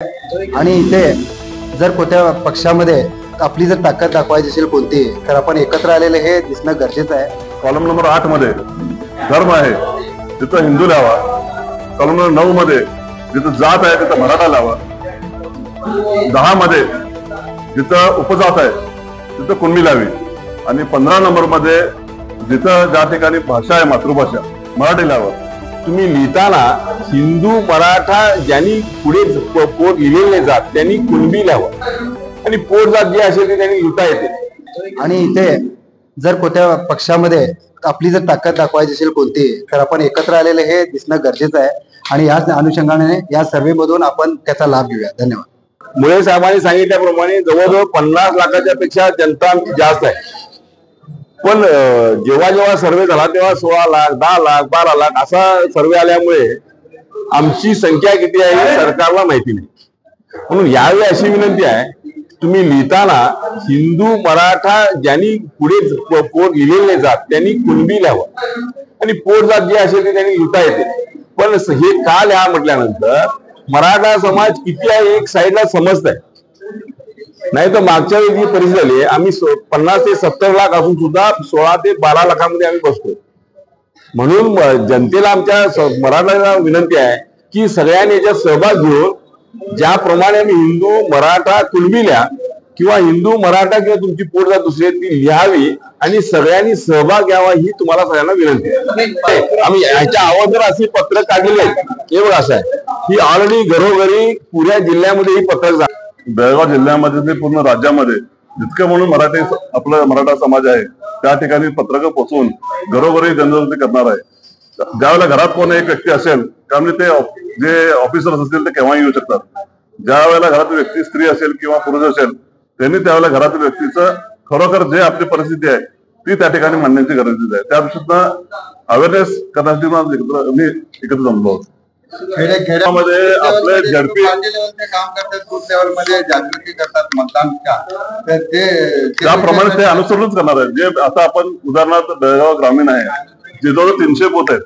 आणि इथे जर कोणत्या पक्षामध्ये आपली जर ताकद दाखवायची असेल कोणती, तर आपण एकत्र आलेले हे दिसणं गरजेचं आहे. कॉलम नंबर 8 मध्ये धर्म आहे तिथं हिंदू लावा. कॉलम नंबर 9 मध्ये जिथं जात आहे तिथं मराठा लावा. 10 मध्ये जिथं उपजात आहे तिथं कुणबी लावी. आणि 15 नंबर मध्ये जिथं ज्या ठिकाणी भाषा आहे मातृभाषा मराठी लावा. तुम्ही लिहिताना हिंदू मराठा ज्यांनी पुढे पोट लिहिलेले जात त्यांनी कुणबी लावा आणि पोट जात जे असेल ते त्यांनी लिहिता येते. आणि इथे जर कोणत्या पक्षामध्ये आपली जर ताकद दाखवायची असेल कोणती, तर आपण एकत्र आलेले हे दिसणं गरजेचं आहे. आणि याच अनुषंगाने या सर्वे मधून आपण त्याचा लाभ घेऊया. धन्यवाद. मुळे साहेबांनी सांगितल्याप्रमाणे जवळजवळ 50 लाखाच्या पेक्षा जनता जास्त आहे. पण जेव्हा जेव्हा सर्वे झाला तेव्हा 16 लाख 10 लाख 12 लाख असा सर्वे आल्यामुळे आमची संख्या किती आहे हे सरकारला माहिती नाही. म्हणून यावेळी अशी विनंती आहे, तुम्ही लिहिताना हिंदू मराठा ज्यांनी पुढे पोट लिहिलेले जात त्यांनी कुणबी लावा आणि पोट जात जे असेल ते त्यांनी लिहिता येते. पण हे का लिहा म्हटल्यानंतर मराठा समाज किती आहे एक साईडला समजत आहे. नाही तर मागच्या वेळी जी परिस्थिती झाली, आम्ही 50 ते 70 लाख असून सुद्धा 16 ते 12 लाखामध्ये आम्ही बसतो. म्हणून जनतेला आमच्या मराठाला विनंती आहे की सगळ्यांनी याच्यात सहभाग घेऊन ज्याप्रमाणे आम्ही हिंदू मराठा कुणबील्या किंवा हिंदू मराठा किंवा तुमची पोट जात दुसरी ती लिहावी आणि सगळ्यांनी सहभाग घ्यावा ही तुम्हाला सगळ्यांना विनंती आहे. आम्ही याच्या अगोदर अशी पत्रक काढलेली आहेत. हे बघ असं आहे की ऑलरेडी घरोघरी पुऱ्या जिल्ह्यामध्ये ही पत्रक बेळगाव जिल्ह्यामध्ये पूर्ण राज्यामध्ये जितके म्हणून आपला मराठा समाज आहे त्या ठिकाणी पत्रकं पोचवून घरोघरी जनजागृती करणार आहे. ज्यावेळेला घरात कोण एक व्यक्ती असेल, कारण ते जे ऑफिसर्स असतील ते केव्हाही येऊ शकतात. ज्या वेळेला घरातील व्यक्ती स्त्री असेल किंवा पुरुष असेल त्यांनी त्यावेळेला घरातील व्यक्तीचं खरोखर जे आपली परिस्थिती आहे ती त्या ठिकाणी मांडण्याची गरज आहे. त्या दृष्टीनं अवेअरनेस करण्यासाठी मी एकत्र जमलो होतो. खेड्यामध्ये आपले झडपी काम करतात, बूथ लेवल मध्ये जागृती करतात मतदानच्या, तर ते त्याप्रमाणे ते अनुसरणच करणार आहे. जे आता आपण उदाहरणार्थ बेळगाव ग्रामीण आहे, जे जवळ 300 बूथ आहेत,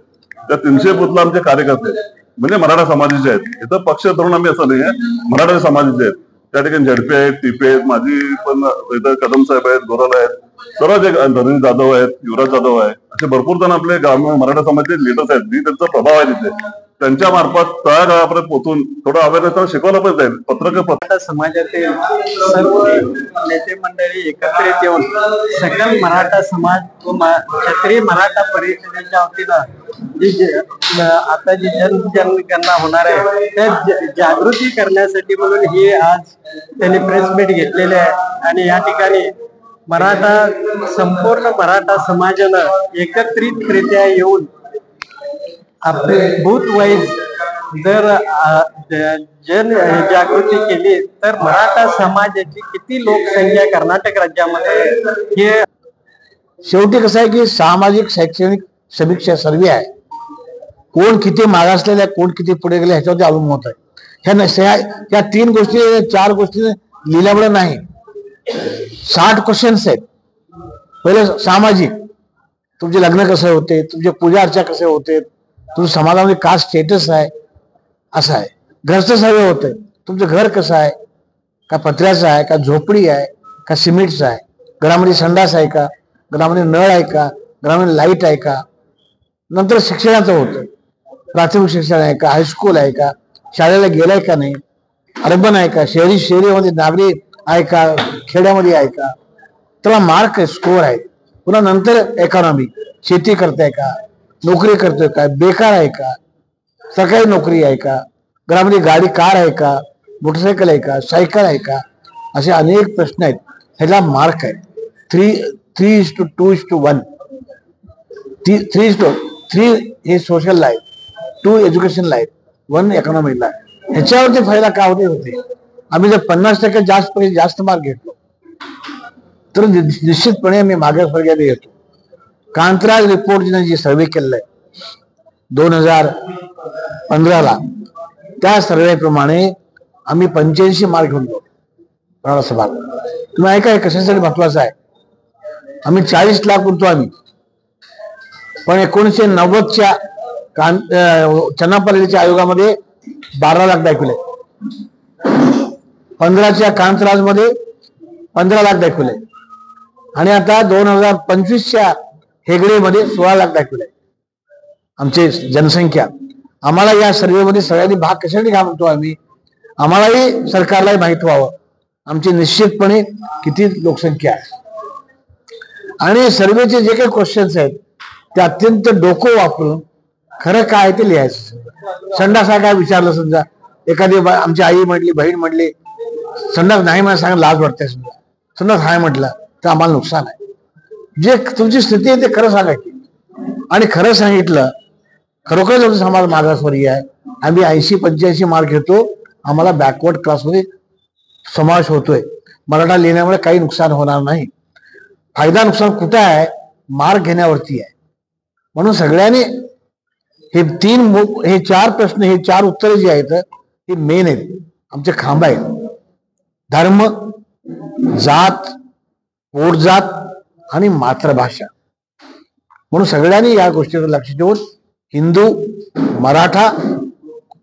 त्या 300 बूथला आमचे कार्यकर्ते म्हणजे मराठा समाजाचे आहेत. इथं पक्ष धरून आम्ही असं नाही आहे, मराठा समाजाचे आहेत. त्या ठिकाणी झडपी आहेत, टिपे आहेत, माझी पण इथं कदम साहेब आहेत, गोरल आहेत, सर्व जे धनी जाधव आहेत, युवराज जाधव आहे, असे भरपूर जण आपले ग्रामीण मराठा समाजाचे लीडर्स आहेत. जी त्यांचा प्रभाव आहे तिथे त्यांच्या मार्फत तळागाळापर्यंत पोहोचून थोडं अवेअरनेस शिकवलं पण जाईल. पत्रक समाजातील सर्व नेते मंडळी एकत्रित येऊन सकल मराठा समाज व क्षत्रिय मराठा परिषदेच्या वतीनं आता जी जनगणना होणार आहे त्या जागृती करण्यासाठी म्हणून ही आज त्यांनी प्रेस मीट घेतलेली आहे. आणि या ठिकाणी संपूर्ण मराठा समाजानं एकत्रितरित्या येऊन आपले बूथ वाईज जर जन जागृती केली तर मराठा समाजाची किती लोकसंख्या कर्नाटक राज्यामध्ये हे शेवटी कसं आहे की सामाजिक शैक्षणिक समीक्षा सर्वे आहे. कोण किती मागासलेला आहे, कोण किती पुढे गेले ह्याच्यावरती अवलंबून होत आहे. ह्या 3 गोष्टी 4 गोष्टी लिहिल्यामुळे नाही, 60 क्वेश्चन्स आहेत. पहिले सामाजिक, तुमचे लग्न कसे होते, तुमचे पूजा अर्चा कसे होते, तुमच्या समाजामध्ये काय स्टेटस आहे, असं आहे. घरचं सर्वे होतंय, तुमचं घर कसं आहे, का पत्र्याचं आहे, का झोपडी आहे, का सिमेंटचं आहे, घरामध्ये संडास आहे का, घरामध्ये नळ आहे का, घरामध्ये लाईट आहे का. नंतर शिक्षणाचं होतं, प्राथमिक शिक्षण आहे का, हायस्कूल आहे का, शाळेला गेलाय का नाही, अर्बन आहे का, शहरीमध्ये नागरिक आहे का, खेड्यामध्ये आहे का, त्याला मार्क आहे, स्कोअर आहे. पुन्हा नंतर इकॉनॉमी, शेती करताय का, नोकरी करतोय का, बेकार आहे का, सरकारी नोकरी आहे का, घरामध्ये गाडी कार आहे का, मोटरसायकल आहे का, सायकल आहे का, असे अनेक प्रश्न आहेत. ह्याला मार्क आहे 3:2:1. 3 हे social life, 2 education life, 1 economy life. ह्याच्यावरती फायदा का होते. आम्ही जर 50% जास्त मार्क घेतलो तर निश्चितपणे आम्ही मागासवर्गीय येतो. कांतराज रिपोर्टने जे सर्वे केलेलं आहे 2015ला, त्या सर्वेप्रमाणे आम्ही 85 मार्क घेऊन गेलो मराठा समाज. तुम्ही ऐका कशासाठी महत्वाचं आहे. आम्ही 40 लाख म्हणतो आम्ही, पण 1990च्या चन्नापल्लीच्या आयोगामध्ये 12 लाख दाखवले. 15च्या कांतराजमध्ये 15 लाख दाखवले आणि आता 2025च्या हेगडेमध्ये 16 लाख दाखवले आमची जनसंख्या. आम्हाला या सर्वेमध्ये सगळ्यांनी भाग कशासाठी घ्या म्हणतो आम्ही, आम्हालाही सरकारलाही माहित व्हावं आमची निश्चितपणे किती लोकसंख्या आहे. आणि सर्वेचे जे काही क्वेश्चन्स आहेत ते अत्यंत डोकं वापरून खरं काय ते लिहायचं. संडास हा काय विचारलं समजा, एखादी आमची आई म्हटली, बहीण म्हटली संडास नाही मला सांगा, लाज वाटते, समजा संडास हाय म्हटलं तर आम्हाला नुकसान आहे. जे तुमची स्थिती आहे ते खरं सांगायची आणि खरं सांगितलं खरोखरच आमचा समाज मागासवर्गीय आहे. आम्ही 80-85 मार्क घेतो, आम्हाला बॅकवर्ड क्लासमध्ये समावेश होतोय. मराठा लिहिण्यामुळे काही नुकसान होणार नाही. फायदा नुकसान कुठे आहे, मार्क घेण्यावरती आहे. म्हणून सगळ्यांनी हे हे 4 प्रश्न, हे 4 उत्तरे जी आहेत ही मेन आहेत, आमचे खांब आहेत. धर्म, जात, पोटजात आणि मातृभाषा. म्हणून सगळ्यांनी या गोष्टीवर लक्ष देऊन हिंदू, मराठा,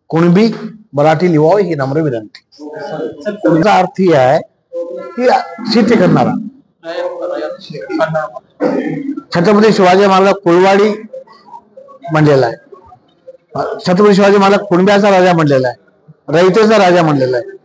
कुणबी, मराठी लिहावं ही नम्र विनंती. त्याचा अर्थ ही आहे की शेती करणारा छत्रपती शिवाजी महाराज कुळवाडी म्हणलेला आहे, छत्रपती शिवाजी महाराज कुणब्याचा राजा म्हणलेला आहे, रयतेचा राजा म्हणलेला आहे.